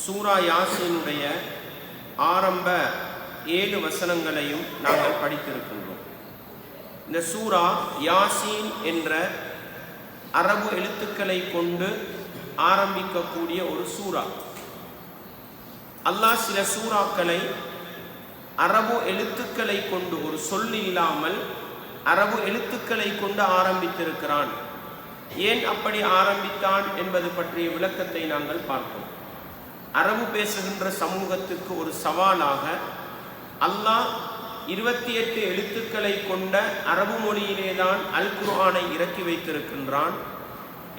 சூரா யாசீனுடைய ஆரம்ப 7 வசனங்களையும் நாங்கள் படித்திருக்கின்றோம். இந்த சூரா யாசீன் என்ற அரபு எழுத்துக்களை கொண்டு ஆரம்பிக்கக்கூடிய ஒரு சூரா. அல்லாஹ் சில சூறாக்களை அரபு எழுத்துக்களை கொண்டு, ஒரு சொல் இல்லாமல் அரபு எழுத்துக்களை கொண்டு ஆரம்பித்திருக்கிறான். ஏன் அப்படி ஆரம்பித்தான் என்பது பற்றிய விளக்கத்தை நாங்கள் பார்ப்போம். அரபு பேசுகின்ற சமூகத்துக்கு ஒரு சவாலாக அல்லாஹ் 28 எழுத்துக்களை கொண்ட அரபு மொழியிலேதான் அல் குர்ஆனை இறக்கி வைத்திருக்கின்றான்.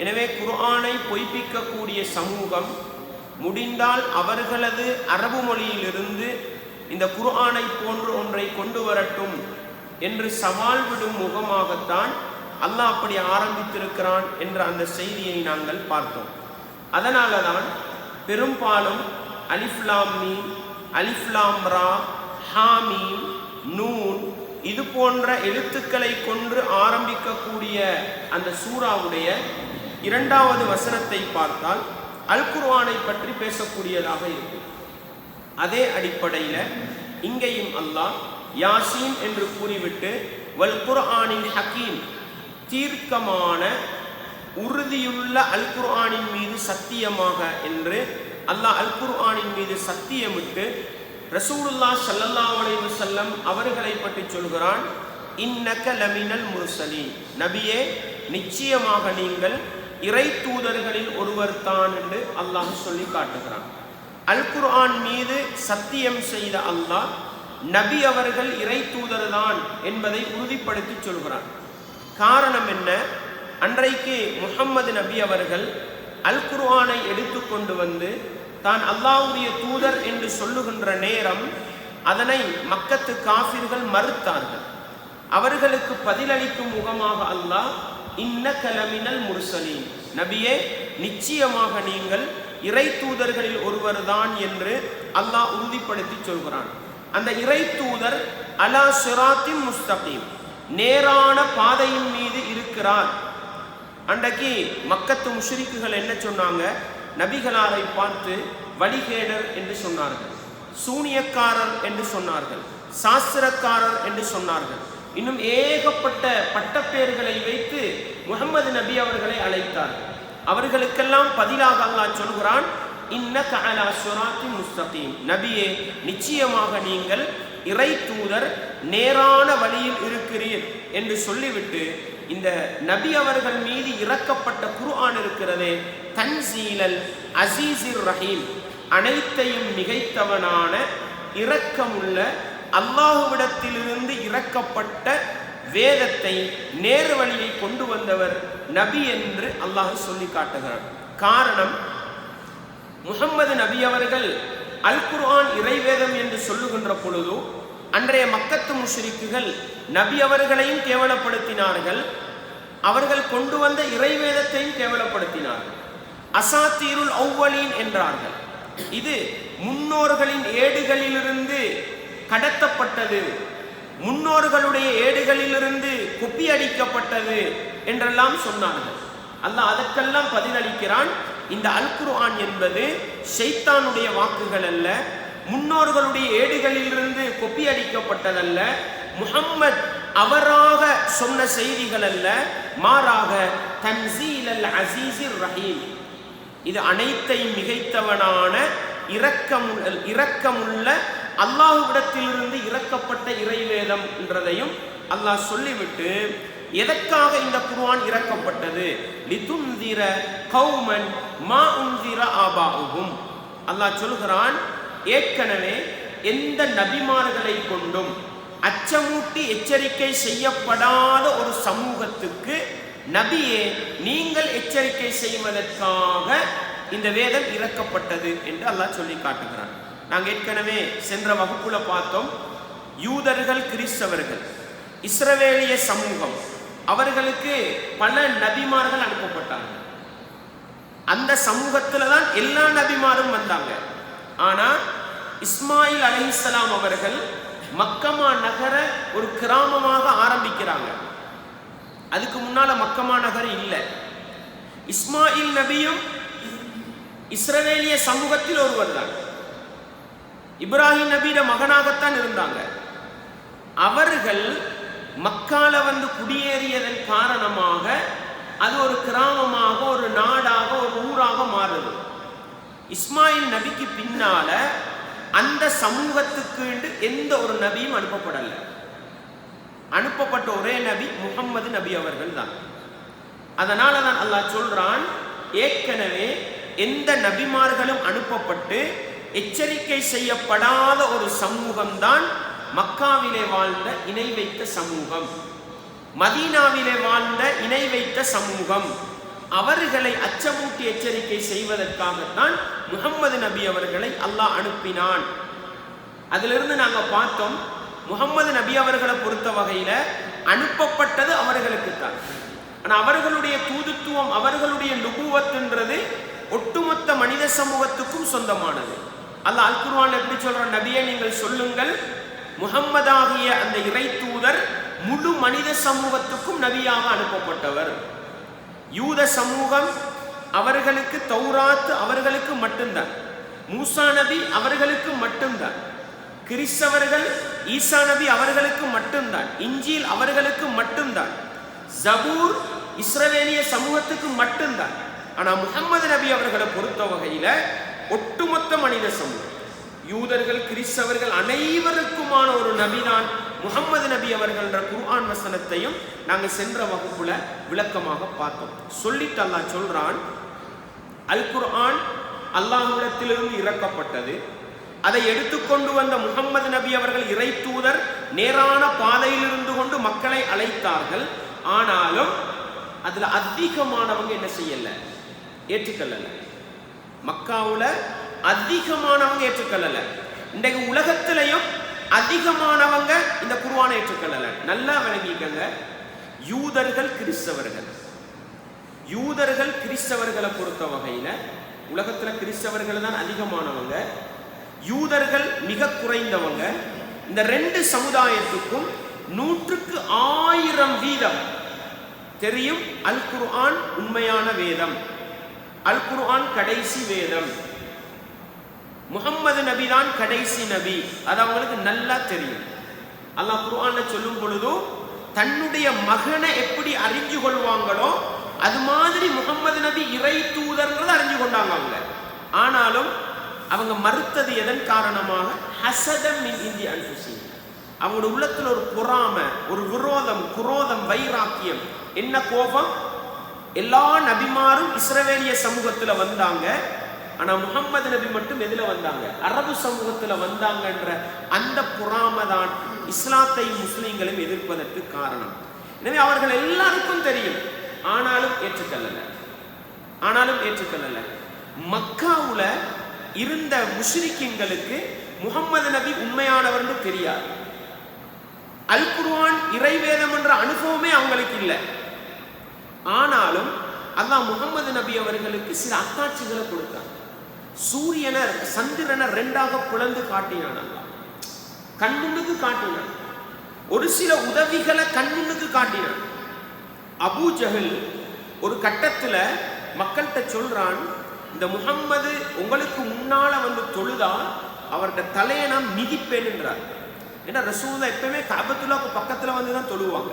எனவே குர்ஆனை பொய்ப்பிக்கக்கூடிய சமூகம் முடிந்தால் அவர்களது அரபு மொழியிலிருந்து இந்த குர்ஆனை போன்று ஒன்றை கொண்டு வரட்டும் என்று சவால் விடும் முகமாகத்தான் அல்லாஹ் அப்படி ஆரம்பித்திருக்கிறான் என்ற அந்த செய்தியை நாங்கள் பார்த்தோம். அதனால தான் பெரும்பாலும் அலிஃப் லாம் மீம், அலிஃப் லாம் ரா, ஹாமீம், நூன் இது போன்ற எழுத்துக்களை கொண்டு ஆரம்பிக்கக்கூடிய அந்த சூறாவுடைய 2வது வசனத்தை பார்த்தால் அல் குர்ஆனை பற்றி பேசக்கூடியதாக இருக்கும். அதே அடிப்படையில் இங்கேயும் அல்லாஹ் யாசீன் என்று கூறிவிட்டு வல் குர்ஆனில் ஹக்கீம், தீர்க்கமான உறுதியுள்ள அல் குர்ஆனின் மீது சத்தியமாக என்று அல்லாஹ் அல் குர்ஆனின் மீது சத்தியமிட்டு ரசூலுல்லாஹ் ஸல்லல்லாஹு அலைஹி வஸல்லம் அவர்களை பற்றி சொல்கிறான், இன்னக லமினல் முர்சலீன், நபியே நிச்சயமாக நீங்கள் இறை தூதர்களில் ஒருவர் தான் என்று அல்லாஹ் சொல்லி காட்டுகிறான். அல் குர்ஆன் மீது சத்தியம் செய்த அல்லாஹ் நபி அவர்கள் இறை தூதர் தான் என்பதை உறுதிப்படுத்தி சொல்கிறான். காரணம் என்ன? அன்றைக்கு முஹம்மது நபி அவர்கள் அல் குர்ஆனை எடுத்துக்கொண்டு வந்து தான் அல்லாஹ்வுடைய தூதர் என்று சொல்லுகின்ற நேரம் அதனை மக்கத்து காஃபிர்கள் மறுத்தார்கள். அவர்களுக்கு பதிலளிக்கும் முகமாக அல்லாஹ் இன்னக லமினல் முர்சலீன், நபியே நிச்சயமாக நீங்கள் இறை தூதர்களில் ஒருவர் தான் என்று அல்லாஹ் உறுதிப்படுத்தி சொல்கிறான். அந்த இறை தூதர் அலா சிராத்தின் முஸ்தகீம், நேரான பாதையின் மீது இருக்கிறார். அன்றைக்கு மக்கத்து முஷ்ரிக்குகள் என்ன சொன்னாங்க? நபிகளாரை பார்த்து வழிகேடர் என்று சொன்னார்கள், சூனியக்காரர் என்று சொன்னார்கள், சாஸ்திரக்காரர் என்று சொன்னார்கள். இன்னும் ஏகப்பட்ட பட்டப்பெயர்களை வைத்து முஹம்மது நபி அவர்களை அழைத்தார்கள். அவர்களுக்கெல்லாம் பதிலாக அல்லாஹ் சொல்கிறான், இன்னக அலா சிராத்தின் முஸ்தகீம், நபியே நிச்சயமாக நீங்கள் இறை தூதர், நேரான வழியில் இருக்கிறீர் என்று சொல்லிவிட்டு இந்த நபி அவர்கள் மீது இறக்கப்பட்ட குர்ஆன் இருக்கிறதே, தன்சீலல் அசீஸிர் ரஹீம், அனைத்தையும் மிகைத்தவனான இரக்கமுள்ள அல்லாஹ்விடத்திலிருந்து இறக்கப்பட்ட வேதத்தை நேர் வழியை கொண்டு வந்தவர் நபி என்று அல்லாஹ் சொல்லி காட்டுகிறான். காரணம், முஹம்மது நபி அவர்கள் அல் குர்ஆன் இறைவேதம் என்று சொல்லுகின்ற பொழுது அன்றைய மக்கத்து முஷ்ரிக்குகள் நபி அவர்களையும் கேவலப்படுத்தினார்கள், அவர்கள் கொண்டு வந்த இறைவேதத்தையும் கேவலப்படுத்தினார்கள். அசாத்தீருல் அவ்வலீன் என்றார்கள். இது முன்னோர்களின் ஏடுகளிலிருந்து கடத்தப்பட்டது, முன்னோர்களுடைய ஏடுகளிலிருந்து கொப்பி அடிக்கப்பட்டது என்றெல்லாம் சொன்னார்கள். அல்லாஹ் அதற்கெல்லாம் பதிலளிக்கிறான், இந்த அல் குர்ஆன் என்பது ஷைத்தானுடைய வாக்குகள் அல்ல, முன்னோர்களுடைய ஏடுகளிலிருந்து கொப்பி அடிக்கப்பட்டதல்ல, முஹம்மத் அவராக சொன்ன செய்திகள் அல்ல, மாறாக தன்சீலல் அசீஸிர் ரஹீம், இது அனைத்தையும் மிகைத்தவனான இரக்கமுள்ள அல்லாஹ்விடத்திலிருந்து இறக்கப்பட்ட இறைவேதம் என்றதையும் அல்லாஹ் சொல்லிவிட்டு, எதற்காக இந்த குர்ஆன் இறக்கப்பட்டது? லிதுன்திர கௌமன் மா உன்திர ஆபாஉஹும், அல்லாஹ் சொல்கிறான், ஏற்கனவே எந்த நபிமார்களை கொண்டும் அச்சமூட்டி எச்சரிக்கை செய்யப்படாத ஒரு சமூகத்துக்கு நபியே நீங்கள் எச்சரிக்கை செய்வதற்காக இந்த வேதம் இறக்கப்பட்டது என்று அல்லாஹ் சொல்லி காட்டுகிறான். நாங்கள் ஏற்கனவே சென்ற வகுப்புல பார்த்தோம், யூதர்கள், கிறிஸ்தவர்கள், இஸ்ரவேலிய சமூகம், அவர்களுக்கு பல நபிமார்கள் அனுப்பப்பட்டாங்க. அந்த சமூகத்துல தான் எல்லா நபிமாரும் வந்தாங்க. ஆனா இஸ்மாயில் அலைஹிஸ்ஸலாம் அவர்கள் மக்கமா நகர ஒரு கிராமமாக ஆரம்பிக்கிறாங்க. அதுக்கு முன்னால மக்கமா நகர் இல்லை. இஸ்மாயில் நபியும் இஸ்ரவேலிய சமூகத்தில் ஒருவர் தான். இப்ராஹிம் நபியிட மகனாகத்தான் இருந்தாங்க. அவர்கள் மக்கால வந்து குடியேறியதன் காரணமாக அது ஒரு கிராமமாக, ஒரு நாடாக, ஒரு ஊராக மாறுது. இஸ்மாயில் நபிக்கு பின்னால அந்த சமூகத்துக்கு எந்த ஒரு நபியும் அனுப்பப்படலை. அனுப்பப்பட்ட ஒரே நபி முகம்மது நபி அவர்கள் தான். அதனால தான் அல்லாஹ் சொல்றான், ஏற்கனவே எந்த நபிமார்களும் அனுப்பப்பட்டு எச்சரிக்கை செய்யப்படாத ஒரு சமூகம் தான் மக்காவிலே வாழ்ந்த இணை வைத்த சமூகம், மதீனாவிலே வாழ்ந்த இணை வைத்த சமூகம். அவர்களை அச்சமூட்டி எச்சரிக்கை செய்வதற்காகத்தான் முகம்மது நபி அவர்களை அல்லாஹ் அனுப்பினான். அதிலிருந்து நாங்கள் பார்த்தோம், முகம்மது நபி அவர்களை பொறுத்த வகையில அனுப்பப்பட்டது அவர்களுக்கு தான். ஆனால் அவர்களுடைய தூதுத்துவம், அவர்களுடைய நுபுவத்துன்றது ஒட்டுமொத்த மனித சமூகத்துக்கும் சொந்தமானது. அல்லாஹ் அல் குர்ஆன்ல எப்படி சொல்றான், நபியே நீங்கள் சொல்லுங்கள், முஹம்மதாகிய அந்த இறை தூதர் முழு மனித சமூகத்துக்கும் நபியாக அனுப்பப்பட்டவர். யூத சமூகம் அவர்களுக்கு தௌராத் அவர்களுக்கு மட்டும்தான், மூசா நபி அவர்களுக்கு மட்டும்தான், கிறிஸ்தவர்கள் ஈசா நபி அவர்களுக்கு மட்டும்தான், இஞ்சில் அவர்களுக்கு மட்டும்தான், ஜபூர் இஸ்ரவேலிய சமூகத்துக்கு மட்டும்தான். ஆனால் முஹம்மது நபி அவர்களை பொறுத்த வகையில ஒட்டுமொத்த மனித சமூகம், யூதர்கள் கிறிஸ்தவர்கள் அனைவருக்குமான ஒரு நபிதான் முஹம்மது நபி அவர்கள். குர்ஆன் வசனத்தையும் நாங்கள் சென்ற வகுப்புல விளக்கமாக பார்த்தோம். சொல்லிட்டு அல்லாஹ் சொல்றான், அல் குர்ஆன் அல்லாஹ்விடத்திலிருந்து இறக்கப்பட்டது. அதை எடுத்துக்கொண்டு வந்த முஹம்மது நபி அவர்கள் இறை தூதர் நேரான பாதையில் இருந்து கொண்டு மக்களை அழைத்தார்கள். ஆனாலும் அதுல அதிகமானவங்க என்ன செய்யல, ஏற்றுக்கொள்ளல. மக்காவுல அதிகமானவங்க ஏற்றுக்கொள்ளல. இன்றைக்கு உலகத்திலையும் அதிகமானவங்க இந்த குர்ஆனை ஏற்றுக்கொள்ளல. நல்லா விளங்கிக்கங்க, யூதர்கள் கிறிஸ்தவர்களை பொறுத்த வகையில உலகத்துல கிறிஸ்தவர்கள் தான் அதிகமானவங்க, யூதர்கள் மிக குறைந்தவங்க. இந்த ரெண்டு சமுதாயத்துக்கும் 100க்கு 1000 வீதம் தெரியும் அல் குர்ஆன் உண்மையான வேதம், அல் குர்ஆன் கடைசி வேதம், முஹம்மது நபி தான் கடைசி நபி. அது அவங்களுக்கு நல்லா தெரியும். அல்லாஹ் குர்ஆன்ல சொல்லும் பொழுது தன்னுடைய மகனை எப்படி அறிஞ்சு கொள்வாங்களோ அது மாதிரி முஹம்மது நபி இறை தூதர்ன்றதை அறிஞ்சு கொண்டாங்க அவங்க. ஆனாலும் அவங்க மறுத்தது எதன் காரணமாக, ஹஸதம் மின் இந்தி அன்ஃபுஸிஹிம், அவங்களோட உள்ளத்துல ஒரு பொறாமை, ஒரு விரோதம், குரோதம், வைராக்கியம். என்ன கோபம், எல்லா நபிமாரும் இஸ்ரவேலிய சமூகத்துல வந்தாங்க, ஆனா முஹம்மது நபி மட்டும் எதுல வந்தாங்க, அரபு சமூகத்துல வந்தாங்கன்ற அந்த பொறாமை தான் இஸ்லாத்தை முஸ்லிம்களும் எதிர்ப்பதற்கு காரணம். எனவே அவர்கள் எல்லாருக்கும் தெரியும், ஆனாலும் ஏற்றுக்கொள்ளல. மக்காவுல இருந்த முஷ்ரிக்கீன்களுக்கு முஹம்மது நபி உண்மையானவர்னு தெரியாது. அல் குர்ஆன் இறைவேதம் என்ற அனுபவமே அவங்களுக்கு இல்லை. ஆனாலும் அல்லாஹ் முஹம்மது நபி அவர்களுக்கு சில அத்தாட்சிகளை கொடுத்தார். சூரியனை சந்திரனை 2ஆக பிளந்து காட்டினான். அல்லாஹ் கண்முன்னுக்கு காட்டினான். ஒரு சில உதவிகளை கண்முன்னுக்கு காட்டினான். அபூ ஜஹல் ஒரு கட்டத்துல மக்கள்கிட்ட சொல்றான், இந்த முஹம்மது உங்களுக்கு முன்னால வந்து தொழுதா அவருடைய தலையை நான் மிதிப்பேன் என்றார். ஏன்னா ரசூலுல்லாஹ் எப்பவுமே கஅபத்துல்லாஹ்க்கு பக்கத்துல வந்து தான் தொழுவாங்க.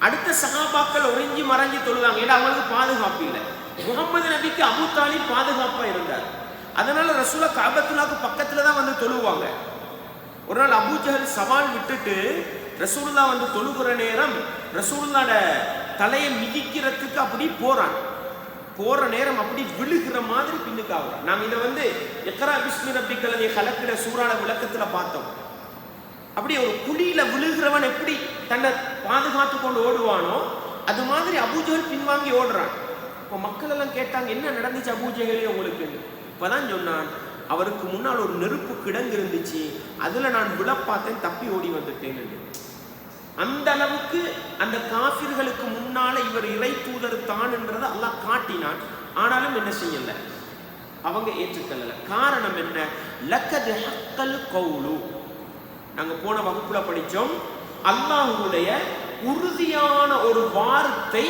அடுத்த சஹாபாக்கள் ஒளிஞ்சி மறைஞ்சி தொழுதாங்க, ஏன்னா அவங்களுக்கு பாதுகாப்பு இல்லை. முஹம்மது நபிக்கு அபூ தாலிப் பாதுகாப்பா இருந்தார். அதனால ரசூலுல்லாஹ் கஅபத்துல்லாஹ்க்கு பக்கத்துல தான் வந்து தொழுவாங்க. ஒரு நாள் அபூ ஜஹல் சவால் விட்டுட்டு ரசூலுல்லாஹ் வந்து தொழுகிற நேரம் ரசூலுல்லாஹ்ட தலையை மிதிக்கிறதுக்கு அப்படி போற நேரம் அப்படி விழுகிற மாதிரி பின்னுக்கு ஆகுறான். நாங்கள் இதை வந்து இக்ரா பிஸ்மி ரப்பிக்கல் கலக்கிற சூறான விளக்கத்துல பார்த்தோம். அப்படி ஒரு குழியில விழுகிறவன் எப்படி தன்னை பாதுகாத்து கொண்டு ஓடுவானோ அது மாதிரி அபூ ஜஹல் பின்வாங்கி ஓடுறான். இப்போ மக்கள் எல்லாம் கேட்டாங்க, என்ன நடந்துச்சு அபூ ஜஹலே உங்களுக்கு? இப்பதான் சொன்னான், அவருக்கு முன்னால் ஒரு நெருப்பு கிடங்கு இருந்துச்சு, அதுல நான் விழ பார்த்தேன், தப்பி ஓடி வந்துட்டேன். அந்த அளவுக்கு அந்த காஃபிர்களுக்கு முன்னால இவர் இறை தூதர் தான் என்றதை அல்லாஹ் காட்டினான். ஆனாலும் என்ன செய்யல, அவங்க ஏற்றுக்கொள்ளல. காரணம் என்ன? லக்கத் ஹக்கல் கௌலு, நாங்க போன வகுப்புல படிச்சோம், அல்லாஹ்வுடைய உறுதியான ஒரு வார்த்தை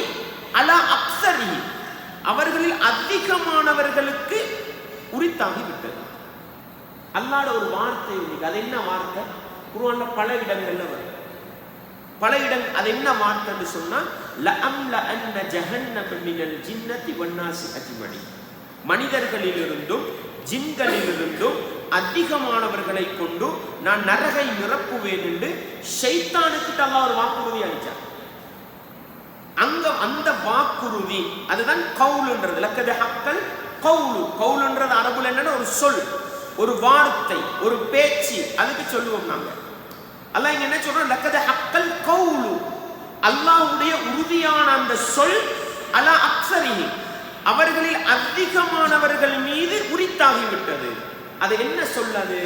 அலா அக்ஸரி, அவர்களில் அதிகமானவர்களுக்கு உரித்தாகி விட்டது. அல்லாஹ்வோட ஒரு வார்த்தை இருக்கு. அது என்ன வார்த்தை? குர்ஆன்ல பல இடங்கள்ல வரும். பல இடங்கள் அது என்ன வார்த்தைன்னு சொன்னா லஅம்ல அன்ன ஜஹன்னம மினல் ஜின்னதி வன்னாசி அஜ்மஈன், மனிதர்களிலிருந்தும் ஜின்களிலிருந்தும் அதிகமானவர்களை கொண்டு நான் நரகை நிரப்புவேன் என்று ஷைத்தானுக்கு அல்லாஹ் ஒரு வாக்குறுதி அளிச்சார். அங்க அந்த வாக்குறுதி அதுதான் கவுலுன்றது. லக்கத ஹக்கல் கவுலு. கவுலுன்றது அரபுல என்னன்னா ஒரு சொல், ஒரு வார்த்தை, ஒரு பேச்சு, அதுக்கு சொல்லுவோம் நாங்க. அல்லாஹ் இங்க என்ன சொல்றோம்? லக்கத ஹக்கல் கவுலு, அல்லாஹ்வுடைய உறுதியான அந்த சொல் அலா அக்ஸரிஹி, அவர்களில் அதிகமானவர்கள் மீது உரித்தாகிவிட்டது. அது என்ன சொல்லாது?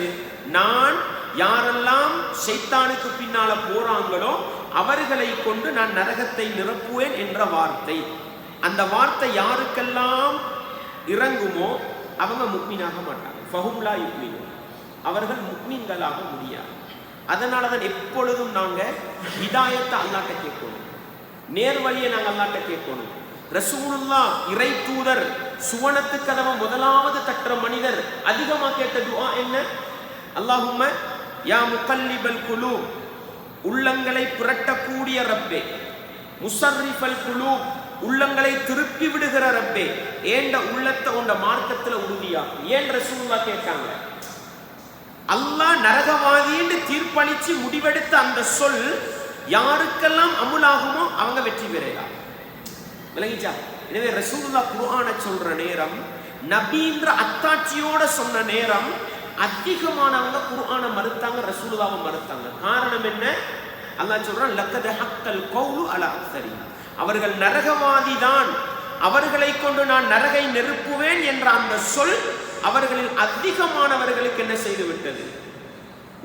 நான் யாரெல்லாம் ஷைத்தானுக்கு பின்னால போறாங்களோ அவர்களை கொண்டு நான் நரகத்தை நிரப்புவேன் என்ற வார்த்தை. அந்த வார்த்தை யாருக்கெல்லாம் இறங்குமோ அவங்க முக்மீனாக மாட்டாங்க. ஃபஹும் லா யுக்மினூன், அவர்கள் முக்மீன்களாக முடியாது. அதனால தான் எப்பொழுதும் நாங்க ஹிதாயத்தை அல்லாஹ்ட்ட கேட்கணும், நேர்வழியை நாங்கள் அல்லாஹ்ட்ட கேட்கணும். ரசூலுல்லாஹ் இறை தூதர் சுவனத்து கதவை முதலாவது தட்டுற மனிதர் அதிகமாக கேட்ட துஆ என்ன? அல்லாஹும்ம யா முகல்லிபல் குலூப், உள்ளங்களை புரட்டக்கூடிய ரப்பே, முஸர்ரிஃபல் குலூப், உள்ளங்களை திருப்பி விடுகிற ரப்பே, ஏண்ட உள்ளத்தை உண்ட மார்க்கத்துல உறுதியாக்கும். ஏன் ரசூலுல்லாஹ் கேட்டாங்க? அல்லாஹ் நரகவாதின்னு தீர்ப்பளிச்சு முடிவெடுத்த அந்த சொல் யாருக்கெல்லாம் அமுலாகுமோ அவங்க வெற்றி பெறலாம். விளங்கிச்சா? எனவே ரசூலுல்லாஹ் குர்ஆனை சொல்ற நேரம், நபின்ற அத்தாட்சியோட சொன்ன நேரம் அதிகமானவங்க குர்ஆனை மறுத்தாங்க, ரசூலுல்லாஹ்வை மறுத்தாங்க. காரணம் என்ன? அல்லாஹ் சொல்றான் லக்கத ஹக்கல் கௌலு அலா அக்ஸரி, அவர்கள் நரகவாதி தான், அவர்களை கொண்டு நான் நரகை நெருப்புவேன் என்ற அந்த சொல் அவர்களில் அதிகமானவர்களுக்கு என்ன செய்து விட்டது?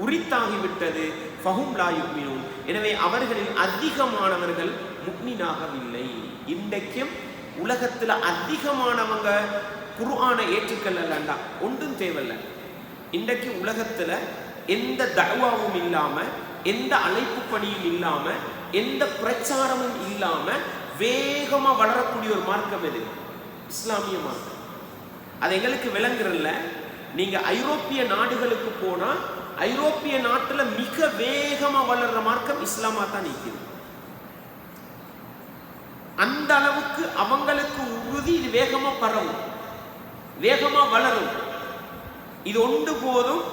உரித்தாகிவிட்டது. ஃபஹும் லா யுக்மினூன், எனவே அவர்களில் அதிகமானவர்கள் முக்மீனாகவில்லை. இன்றைக்கும் உலகத்துல அதிகமானவங்க குர்ஆனை ஏற்றுக்கொள்ளலண்டா ஒன்றும் தேவையில்லை. இன்றைக்கு உலகத்துல எந்த தஅவாவும் இல்லாம, எந்த அழைப்பு பணியும் இல்லாம, எந்த பிரச்சாரமும் இல்லாம வேகமா வளரக்கூடிய ஒரு மார்க்கம் எது? இஸ்லாமிய மார்க்கம். அது எங்களுக்கு விளங்குறல்ல. நீங்க ஐரோப்பிய நாடுகளுக்கு போனா ஐரோப்பிய நாட்டுல மிக வேகமா வளர்ற மார்க்கம் இஸ்லாமா தான் நிற்குது. அந்த அளவுக்கு அவங்களுக்கு உறுதி, இது வேகமா பரவும், வேகமா வளரும். இது ஒன்று போதும்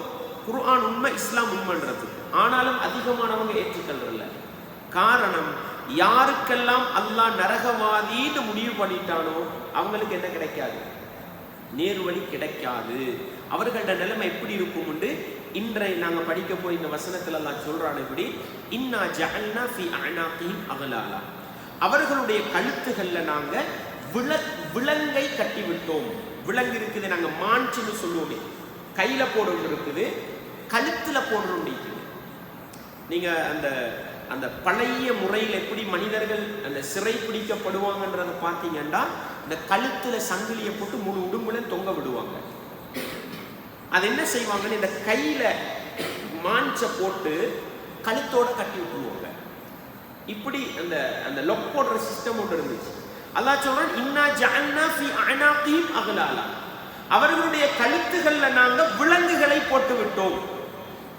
குர்ஆன் உண்மை, இஸ்லாம் உண்மைன்றது. ஆனாலும் அதிகமானவங்க ஏற்றுக்கொள்றல. காரணம், யாருக்கெல்லாம் அல்லாஹ் நரகவாதின்னு முடிவு பண்ணிட்டானோ அவங்களுக்கு என்ன கிடைக்காது? நேர்வழி கிடைக்காது. அவர்களோட நிலைமை எப்படி இருக்கும் என்று இன்றைய நாங்க படிக்க போய் இந்த வசனத்துல அல்லாஹ் சொல்றான். எப்படி? இன்னா ஜஅல்னா ஃபீ அஅனாகிஹிம் அக்லாலா, அவர்களுடைய கழுத்துகள்ல நாங்க விலங்கை கட்டி விட்டோம். விலங்கு இருக்குது, நாங்க மான்ச்சுன்னு சொல்லுவோமே, கையில போடுறது இருக்குது, கழுத்துல போடுறது இருக்குது. நீங்க அந்த அந்த பழைய முறையில் எப்படி மனிதர்கள் அந்த சிறை பிடிக்கப்படுவாங்கன்றதை பார்த்தீங்கன்னா, இந்த கழுத்துல சங்கிலியை போட்டு முழு உடும்புல தொங்க விடுவாங்க. அது என்ன செய்வாங்கன்னு இந்த கையில மான்ச போட்டு கழுத்தோட கட்டி விட்டுருவாங்க. இப்படி அந்த அந்த லொக் போடுற சிஸ்டம் ஒன்று இருந்துச்சு. அல்லாஹ் சொல்றான் இன்னா ஜஅல்னா ஃபீ அஅனாகிஹிம் அக்லாலா, அவர்களுடைய கழுத்துகள்ல நாங்க விலங்குகளை போட்டு விட்டோம்.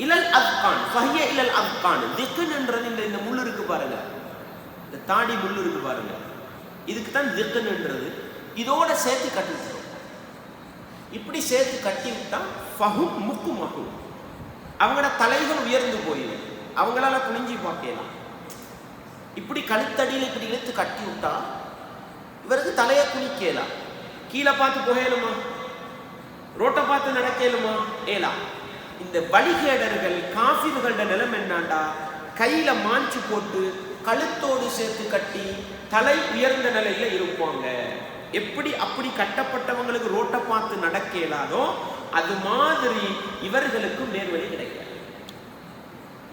இலல் அத்கான் ஃபஹிய இலல் அத்கான், திக்ன் என்றது இந்த முள் இருக்கு பாருங்க, இந்த தாடி முள் இருக்கு பாருங்க, இதுக்கு தான் திக்ன் என்றது. இதோட சேர்த்து கட்டி விட்டோம். இப்படி சேர்த்து கட்டி விட்டா ஃபஹும் முக்குமஹும், அவங்களோட தலைகள் உயர்ந்து போயிடும், அவங்களால குனிஞ்சி பார்க்கலாம். இப்படி கழுத்தடியில் இப்படி இழுத்து கட்டி விட்டா இவருக்கு தலையை குனிக்கலாம். கீழே பார்த்து போகலுமா? ரோட்டை பார்த்து நடக்கலுமா? ஏலா. இந்த வழிகேடர்கள் காஃபிர்களோட நிலைமை என்னண்டா, கையில மாஞ்சு போட்டு கழுத்தோடு சேர்த்து கட்டி தலை உயர்ந்த நிலையில இருப்பாங்க. எப்படி அப்படி கட்டப்பட்டவங்களுக்கு ரோட்டை பார்த்து நடக்க இயலாதோ அது மாதிரி இவர்களுக்கும் நேர்வழி கிடைக்காது.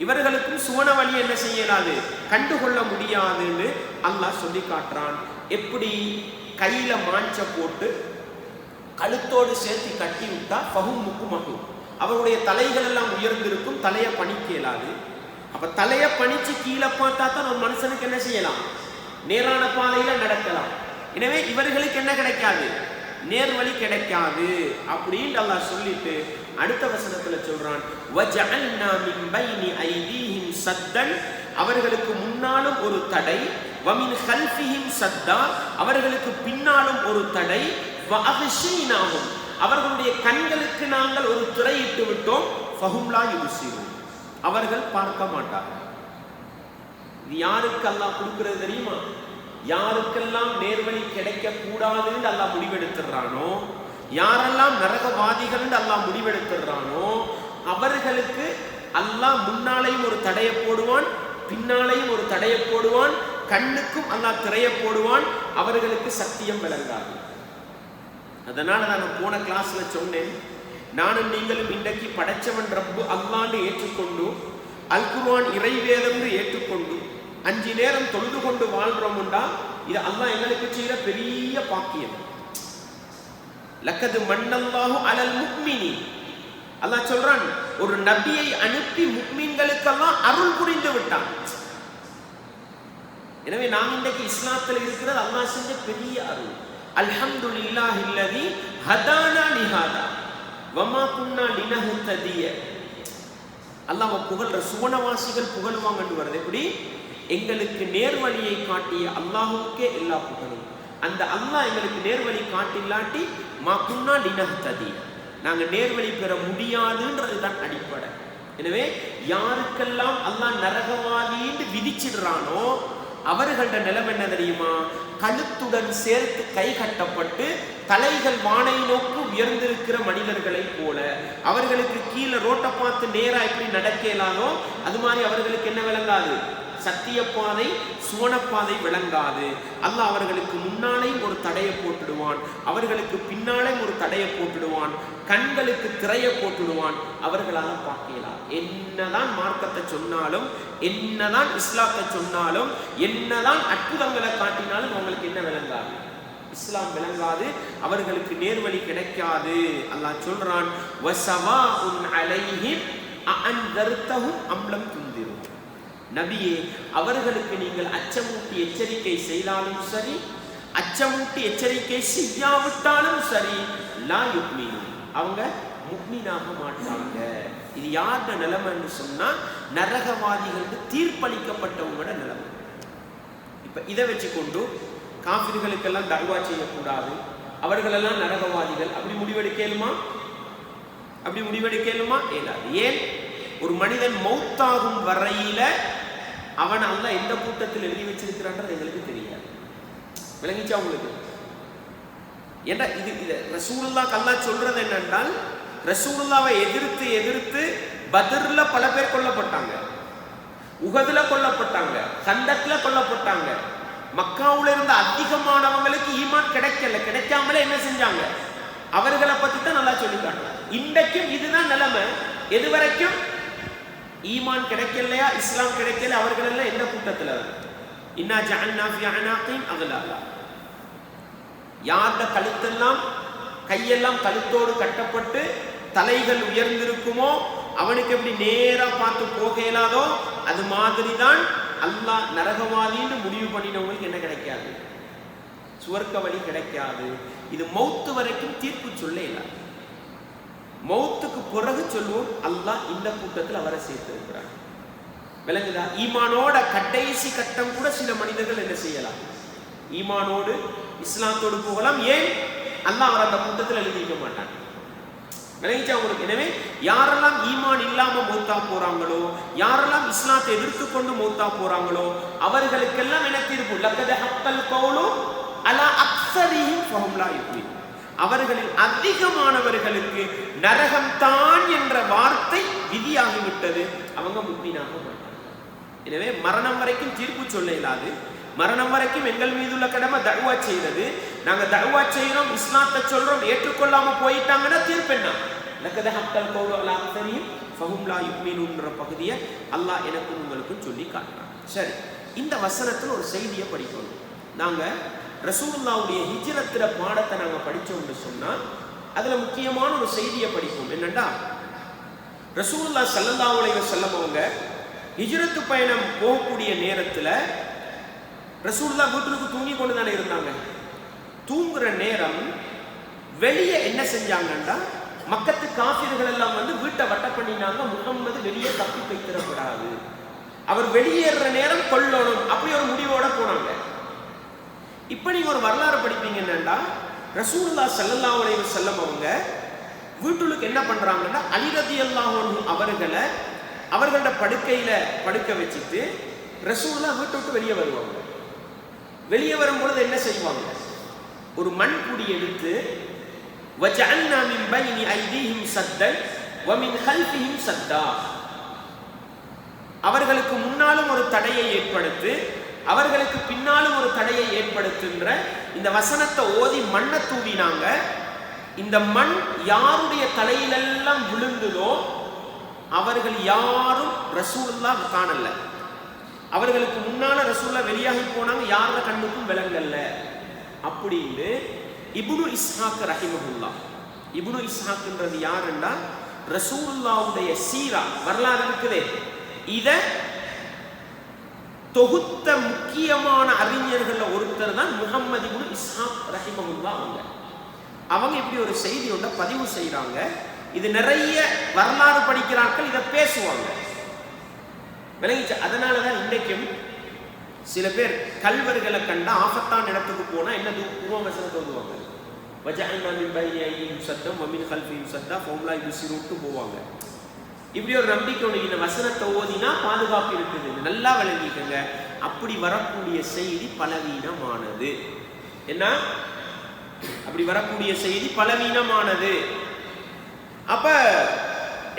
இவர்களுக்கும் சுவன வழி என்ன செய்யலாது, கண்டுகொள்ள முடியாதுன்னு அல்லாஹ் சொல்லி காட்டுறான். எப்படி? கையில மாஞ்ச போட்டு கழுத்தோடு சேர்த்து கட்டி விட்டா ஃபஹும் முக்குமஹும், அவருடைய தலைகள் எல்லாம் உயர்ந்திருக்கும், தலையை பணிக்க இயலாது. அப்ப தலையை பணிச்சு கீழே பார்த்தா தான் ஒரு மனுஷனுக்கு என்ன செய்யலாம், நேரான பாதையில நடக்கலாம். எனவே இவர்களுக்கு என்ன கிடைக்காது, நேர்வழி கிடைக்காது அப்படின்னு அல்லாஹ் சொல்லிட்டு அடுத்த வசனத்துல சொல்றான், வஜஅல்னா மின் பைனி ஐதீஹிம் சத்தன், அவர்களுக்கு முன்னாலும் ஒரு தடை, வமின் கல்ஃபிஹிம் சத்தா, அவர்களுக்கு பின்னாலும் ஒரு தடை, வஅக்ஷைனாஹும், அவர்களுடைய கண்களுக்கு நாங்கள் ஒரு திரையிட்டு விட்டோம், ஃபஹும் லா யுப்சிரூன், அவர்கள் பார்க்க மாட்டார்கள். இது யாருக்கு அல்லாஹ் கொடுக்கிறது தெரியுமா? யாருக்கெல்லாம் நேர்வழி கிடைக்க கூடாதுன்னு அல்லாஹ் முடிவெடுத்துறானோ, யாரெல்லாம் நரகவாதிகள் அல்லாஹ் முடிவெடுத்துறானோ அவர்களுக்கு அல்லாஹ் முன்னாலையும் ஒரு தடையை போடுவான், பின்னாலையும் ஒரு தடையை போடுவான், கண்ணுக்கும் அல்லாஹ் திரையை போடுவான், அவர்களுக்கு சத்தியம் விளங்காது. அதனால நான் போன கிளாஸ்ல சொன்னேன், நானும் நீங்களும் இன்றைக்கு படைச்சவன் ரப்பு அல்லாஹ்னு ஏற்றுக்கொண்டு, அல் குர்ஆன் இறைவேதம்னு ஏற்றுக்கொண்டு 5 நேரம் தொழுது கொண்டு வாழ்றோம்டா, இது அல்லாஹ் எங்களுக்கு செய்யற பெரிய பாக்கியம். லக்கது மன்னல்லாஹு அலல் முஃமினீன், அல்லாஹ் சொல்றான், ஒரு நபியை அனுப்பி முஃமின்களுக்கெல்லாம் அருள் புரிந்து விட்டான். எனவே நாம் இன்றைக்கு இஸ்லாத்தில் இருக்கிறது அல்லாஹ் செஞ்ச பெரிய அருள். அல்ஹம்துலில்லாஹில்லதி ஹதானா லிஹாதா வமா குன்னா லினஹ்ததிய. அல்லாஹ் புகழ்ற சுவனவாசிகள் புகழ்வாங்கன்னு வருது. எப்படி? எங்களுக்கு நேர்வழியை காட்டிய அல்லாஹுக்கே எல்லா புகழும். அந்த அல்லாஹ் எங்களுக்கு நேர்வழி காட்டில்லாட்டி மா குன்னா லினஹ்ததிய, நாங்க நேர்வழி பெற முடியாதுன்றது தான் அடிப்படை. எனவே யாருக்கெல்லாம் அல்லாஹ் நரகவாதின்னு விதிச்சிடுறானோ அவர்களோட நிலைமை என்ன தெரியுமா? கழுத்துடன் சேர்த்து கை கட்டப்பட்டு தலைகள் வானை நோக்கு உயர்ந்திருக்கிற மனிதர்களை போல. அவர்களுக்கு கீழே ரோட்டை பார்த்து நேரா எப்படி நடக்கலானோ அது மாதிரி அவர்களுக்கு என்ன விளங்காது? சத்திய பாதை, சுவனப்பாதை விளங்காது. அல்லாஹ் அவர்களுக்கு முன்னாலே ஒரு தடையை போட்டுடுவான், அவர்களுக்கு பின்னாலே ஒரு தடையை போட்டுடுவான், கண்களுக்கு திரையை போட்டுடுவான், அவர்களால பார்க்கலாம். என்னதான் மார்க்கத்தை சொன்னாலும், என்னதான் இஸ்லாத்தை சொன்னாலும், என்னதான் அற்புதங்களை காட்டினாலும் அவங்களுக்கு என்ன விளங்காது? இஸ்லாம் விளங்காது, அவர்களுக்கு நேர்வழி கிடைக்காது. அல்லாஹ் சொல்றான், வஸவாஉன் அலைஹிம் அஅன்தர்தஹும் அம் லம் துன்திரு. நபியே, அவர்களுக்கு நீங்கள் அச்சமூட்டி எச்சரிக்கை செய்தாலும் சரி, அச்சமூட்டி எச்சரிக்கை செய்யாவிட்டாலும் சரி, லா யுக்மினு, அவங்க முக்மீனாக மாட்டாங்க. இது யாரோட நிலைமைன்னு சொன்னா நரகவாதிகளுக்கு தீர்ப்பளிக்கப்பட்டவங்களோட நிலைமை. இப்ப இதை வச்சுக்கொண்டு காஃபிர்களுக்கெல்லாம் தர்வா செய்யக்கூடாது, அவர்களெல்லாம் நரகவாதிகள் அப்படி முடிவெடுக்கலுமா? அப்படி முடிவெடுக்கலுமா? ஏதாவது. ஏன்? ஒரு மனிதன் மௌத்தாகும் வரையில அவன் அல்லாஹ் எந்த கூட்டத்தில் எழுதி வச்சிருக்கிறான்றது எங்களுக்கு தெரியாது. விளங்கிச்சா உங்களுக்கு? ஏன்னா இது ரசூலுல்லாஹ் அல்லாஹ் சொல்றது என்னென்றால், ரசூலுல்லாவை எதிர்த்து எதிர்த்து பத்ர்ல பல பேர் கொல்லப்பட்டாங்க, உஹதுல கொல்லப்பட்டாங்க, கந்தக்ல கொல்லப்பட்டாங்க. மக்காவுல இருந்த அதிகமானவங்களுக்கு ஈமான் கிடைக்கல. கிடைக்காமலே என்ன செஞ்சாங்க? அவர்களை பத்தி தான் நல்லா சொல்லி காட்டுறாங்க. இன்றைக்கும் இதுதான் நிலைமை. எது வரைக்கும் ஈமான் கிடைக்கலையா, இஸ்லாம் கிடைக்கல, அவர்கள் எல்லாம் எந்த கூட்டத்தில்? இன்னா ஜஅல்னா ஃபீ அனாகிம் அக்லாலா. யாருடைய கழுத்தெல்லாம் கையெல்லாம் கழுத்தோடு கட்டப்பட்டு தலைகள் உயர்ந்திருக்குமோ அவனுக்கு எப்படி நேரா பார்த்து போக இயலாதோ அது மாதிரி தான் அல்லாஹ் நரகவாதின்னு முடிவு பண்ணினவங்களுக்கு என்ன கிடைக்காது? சுவர்க்க வழி கிடைக்காது. இது மௌத்து வரைக்கும் தீர்ப்பு சொல்ல இயலாது. மௌத்துக்கு பிறகு சொல்லுவோம், அல்லாஹ் இந்த கூட்டத்தில் அவரை சேர்த்திருக்கிறார். விளங்குதா? ஈமானோட கடைசி கட்டம் கூட சில மனிதர்கள் என்ன செய்யலாம்? ஈமானோடு இஸ்லாத்தோடு போகலாம். ஏன்? அல்லாஹ் அவர் அந்த கூட்டத்தில் எழுதிக்க மாட்டாங்க. விளங்கிச்சா உங்களுக்கு? எனவே யாரெல்லாம் ஈமான் இல்லாம மௌத்தா போறாங்களோ, யாரெல்லாம் இஸ்லாத்தை எதிர்த்து கொண்டு மௌத்தா போறாங்களோ அவர்களுக்கெல்லாம் என்ன தீர்ப்பு? லக்கத ஹக்கல் கௌலு அலா அக்ஸரிஹிம் ஃபஹும் லா யுக்மினூன். அவர்களில் அதிகமானவர்களுக்கு நரகம்தான் என்ற வார்த்தை விதியாகிவிட்டது, அவங்க முக்மீனாக மாட்டாங்க. எனவே மரணம் வரைக்கும் தீர்ப்பு சொல்ல இயலாது. மரணம் வரைக்கும் எங்கள் மீது உள்ள கடமை தஅவா செய்யறது. நாங்க தஅவா செய்யறோம், இஸ்லாத்தை சொல்றோம், ஏற்றுக்கொள்ளாம போயிட்டாங்கன்னா தீர்ப்பு என்ன? லக்கத ஹக்கல் கௌலு அலா அக்ஸரிஹிம் ஃபஹும் லா யுக்மினூன்ற பகுதியை அல்லாஹ் எனக்கும் உங்களுக்கும் சொல்லி காட்டுறான். சரி, இந்த வசனத்தில் ஒரு செய்தியை படிக்கணும். நாங்க ரசூலுல்லாஹ்வுடைய ஹிஜ்ரத்திர பாடத்தை நாங்கள் படித்தோம்னு சொன்னால் அதில் முக்கியமான ஒரு செய்தியை படிப்போம். என்னென்னா, ரசூலுல்லாஹ் ஸல்லல்லாஹு அலைஹி வஸல்லம் அவங்க ஹிஜ்ரத்து பயணம் போகக்கூடிய நேரத்தில் ரசூலுல்லாஹ் வீட்டுக்கு தூங்கி கொண்டு தானே இருந்தாங்க. தூங்குற நேரம் வெளியே என்ன செஞ்சாங்கன்னா மக்கத்து காஃபிர்கள் எல்லாம் வந்து வீட்டை வட்ட பண்ணினாங்க, முகம்மது வெளியே தப்பி வைத்திடக்கூடாது, அவர் வெளியேற நேரம் கொல்லணும், அப்படி ஒரு முடிவோட போனாங்க. இப்ப நீங்க ஒரு வரலாறு படிப்பீங்க என்னன்னா, ரசூலுல்லாஹ் ஸல்லல்லாஹு அலைஹி வஸல்லம் அவங்க வீட்டுக்கு என்ன பண்றாங்கன்னா அலி ரலியல்லாஹு அன்ஹு அவர்களை அவர்களோட படுக்கையில படுக்க வச்சுட்டு ரசூலுல்லாஹ் வீட்டை விட்டு வெளியே வருவாங்க. வெளியே வரும்பொழுது என்ன செய்வாங்க, ஒரு மண் குடி எடுத்து وَجَعَلْنَا مِنْ بَيْنِ أَيْدِيهِمْ سَدًّا وَمِنْ خَلْفِهِمْ سَدًّا, அவர்களுக்கு முன்னாலும் ஒரு தடையை ஏற்படுத்தி அவர்களுக்கு பின்னாலும் ஒரு தடையை ஏற்படுத்துகின்ற இந்த வசனத்தை ஓதி மண்ணை தூவினாங்க. இந்த மண் யாருடைய தலையிலெல்லாம் விழுந்ததோ அவர்கள் யாரும் ரசூலுல்லாஹ் காணல. அவர்களுக்கு முன்னால ரசூலுல்லாஹ் வெளியாகி போனாங்க, யாரோட கண்ணுக்கும் விளங்கல்ல. அப்படின்னு இப்னு இஸ்ஹாக் ரஹிமஹுல்லாஹ், இப்னு இஸ்ஹாக்ன்றது யாருன்னா ரசூலுல்லாஹ்வுடைய சீரா வரலாறு இருக்குதே, இத தொகுத்த முக்கியமான அறிஞர்கள் ஒருத்தர் தான் முஹம்மது இப்னு இஸ்ஹாக் ரஹிமஹுல்லாஹ். அவங்க இப்படி ஒரு செய்தி ஒன்றை பதிவு செய்யறாங்க. இது நிறைய வரலாறு படிக்கிறார்கள், இதை பேசுவாங்க, விளங்கிச்சு. அதனாலதான் இன்றைக்கும் சில பேர் கல்வர்களை கண்டா ஆபத்தான இடத்துக்கு போனா என்ன பூர்வவசனத்தை ஓதுவாங்க, வஜஅல்னா மின் பைனி ஐதிஹிம் சத்தம் வமின் கல்ஃபிஹிம் சத்தா ஃபஹும் லா யுப்சிரூன் போவாங்க. இப்படி ஒரு நம்பிக்கை உண்டு, இந்த வசனத்தை ஓதினா பாதுகாப்பு இருக்குது, நல்லா விளங்கிக்கங்க. அப்படி வரக்கூடிய செய்தி பலவீனமானது. என்ன, அப்படி வரக்கூடிய செய்தி பலவீனமானது. அப்ப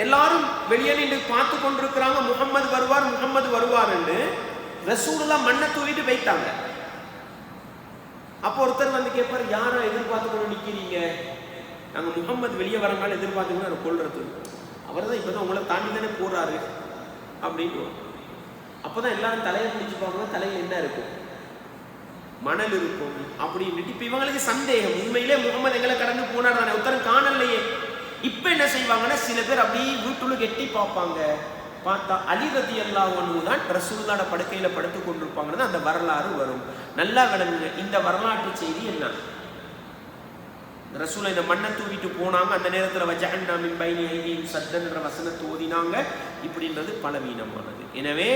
எல்லாரும் வெளியே நின்று பார்த்து கொண்டிருக்கிறாங்க, முகம்மது வருவார் முகம்மது வருவார் என்று. ரசூலுல்லாஹ் மண்ணை தூவிட்டு போயிட்டாங்க. அப்போ ஒருத்தர் வந்து கேட்பார், யாரை எதிர்பார்த்து கொண்டு நிற்கிறீங்க? நாங்கள் முகம்மது வெளியே வரனால எதிர்பார்த்துக்கணும் அதை கொள்றது, அவர் தான் இப்போதான் உங்களை தாண்டி தானே போறாரு அப்படின்னு. அப்போதான் எல்லாரும் தலையை பிடிச்சு பார்க்கணும், தலையில் என்ன இருக்கும், மணல் இருக்கும் அப்படின்னு. இப்ப இவங்களுக்கு சந்தேகம், உண்மையிலே முகம்மது எங்களை கடந்து போனார் தானே, உத்தரம் காணலையே. இப்ப என்ன செய்வாங்கன்னா சில பேர் அப்படியே வீட்டுள்ள எட்டி பார்ப்பாங்க, பார்த்தா அலி ரலியல்லாஹு அன்ஹு தான் ரசூலுல்லாஹ்வோட படுக்கையில படுத்து கொண்டிருப்பாங்கன்னு அந்த வரலாறு வரும். நல்லா விளங்குங்க. இந்த வரலாற்று செய்தி என்ன, ரசூலுல்லாஹ் இந்த மண்ணை தூவிட்டு போனாங்க, அந்த நேரத்தில் வஜஅல்னா மின் பைனி ஐதிஹிம் சத்தன்ற வசனத்தை ஓதினாங்க, இப்படின்றது பலவீனமானது. எனவே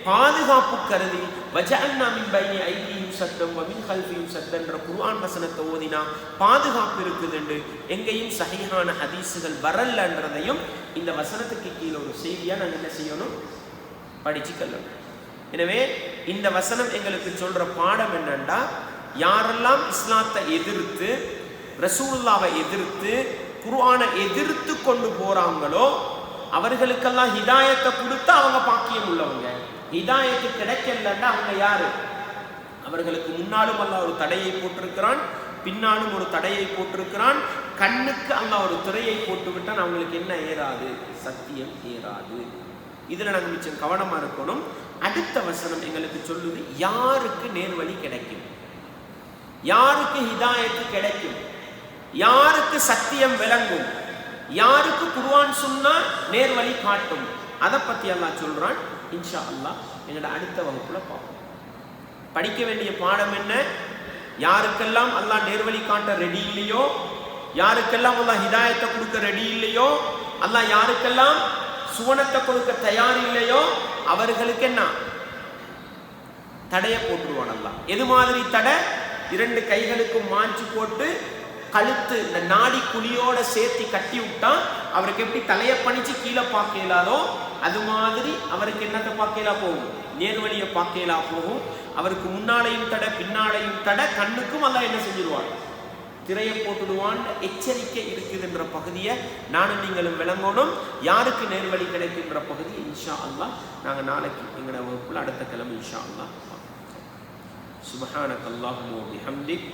பாதுகாப்பு கருதி வஜஅல்னா மின் பைனி ஐதிஹிம் சத்தம் வமின் கல்ஃபிஹிம் சத்தன்ற குர்ஆன் வசனத்தை ஓதினா பாதுகாப்பு இருக்குது என்று எங்கேயும் சஹீஹான ஹதீஸுகள் வரலன்றதையும் இந்த வசனத்துக்கு கீழே ஒரு செய்தியா நாங்கள் என்ன செய்யணும், படிச்சு கொள்ளணும். எனவே இந்த வசனம் எங்களுக்கு சொல்ற பாடம் என்னன்னா, யாரெல்லாம் இஸ்லாத்தை எதிர்த்து ரசூலுல்லாஹ்வை எதிர்த்து குர்ஆனை எதிர்த்து கொண்டு போறாங்களோ அவர்களுக்கெல்லாம் ஹிதாயத்தை கொடுத்து அவங்க பாக்கியம் உள்ளவங்க. ஹிதாயத்து கிடைக்கலன்னா அவங்க யாரு, அவர்களுக்கு முன்னாலும் அல்லாஹ் ஒரு தடையை போட்டிருக்கிறான், பின்னாலும் ஒரு தடையை போட்டிருக்கிறான், கண்ணுக்கு அல்லாஹ் ஒரு திரையை போட்டு விட்டான், அவங்களுக்கு என்ன ஏறாது, சத்தியம் ஏறாது. இதுல நாங்கள் மிச்சம் கவனமா இருக்கணும். அடுத்த வசனம் எங்களுக்கு சொல்லுது, யாருக்கு நேர்வழி கிடைக்கும், யாருக்கு ஹிதாயத்து கிடைக்கும், யாருக்கு சத்தியம் விளங்கும், யாருக்கு குர்ஆன் சுன்னா நேர்வழி காட்டும், அதை பத்தி அல்லாஹ் சொல்றான். இன்ஷா அல்லாஹ் எங்களோட அடுத்த வகுப்புல பார்ப்போம். படிக்க வேண்டிய பாடம் என்ன, யாருக்கெல்லாம் அல்லாஹ் நேர்வழி காட்ட ரெடி இல்லையோ, யாருக்கெல்லாம் அல்லாஹ் ஹிதாயத்தை கொடுக்க ரெடி இல்லையோ, அல்லாஹ் யாருக்கெல்லாம் சுவனத்தை கொடுக்க தயார் இல்லையோ அவர்களுக்கு என்ன தடையை போட்டுருவான் அல்லாஹ். எது மாதிரி தடை, 2 கைகளுக்கும் மாஞ்சு போட்டு கழுத்து இந்த நாடி குழியோட சேர்த்து கட்டி விட்டா அவருக்கு எப்படி தலையை பணிச்சு கீழே பார்க்கலாதோ அது மாதிரி அவருக்கு என்னத்தை பார்க்கலா போகும், நேர்வழியை பார்க்கலா போகும். அவருக்கு முன்னாலையும் தடை பின்னாலையும் தடை, கண்ணுக்கும் அல்லாஹ் என்ன செஞ்சிருவான், திரையை போட்டுடுவான். எச்சரிக்கை இருக்குதுன்ற பகுதியை நானும் நீங்களும் விளங்கணும். யாருக்கு நேர்வழி கிடைக்குன்ற பகுதி இன்ஷா அல்லாஹ் நாங்கள் நாளைக்கு எங்களோட வகுப்புல அடுத்த கிழமை இன்ஷா அல்லாஹ். சுப்ஹானக அல்லாஹும்ம வ பிஹம்திக்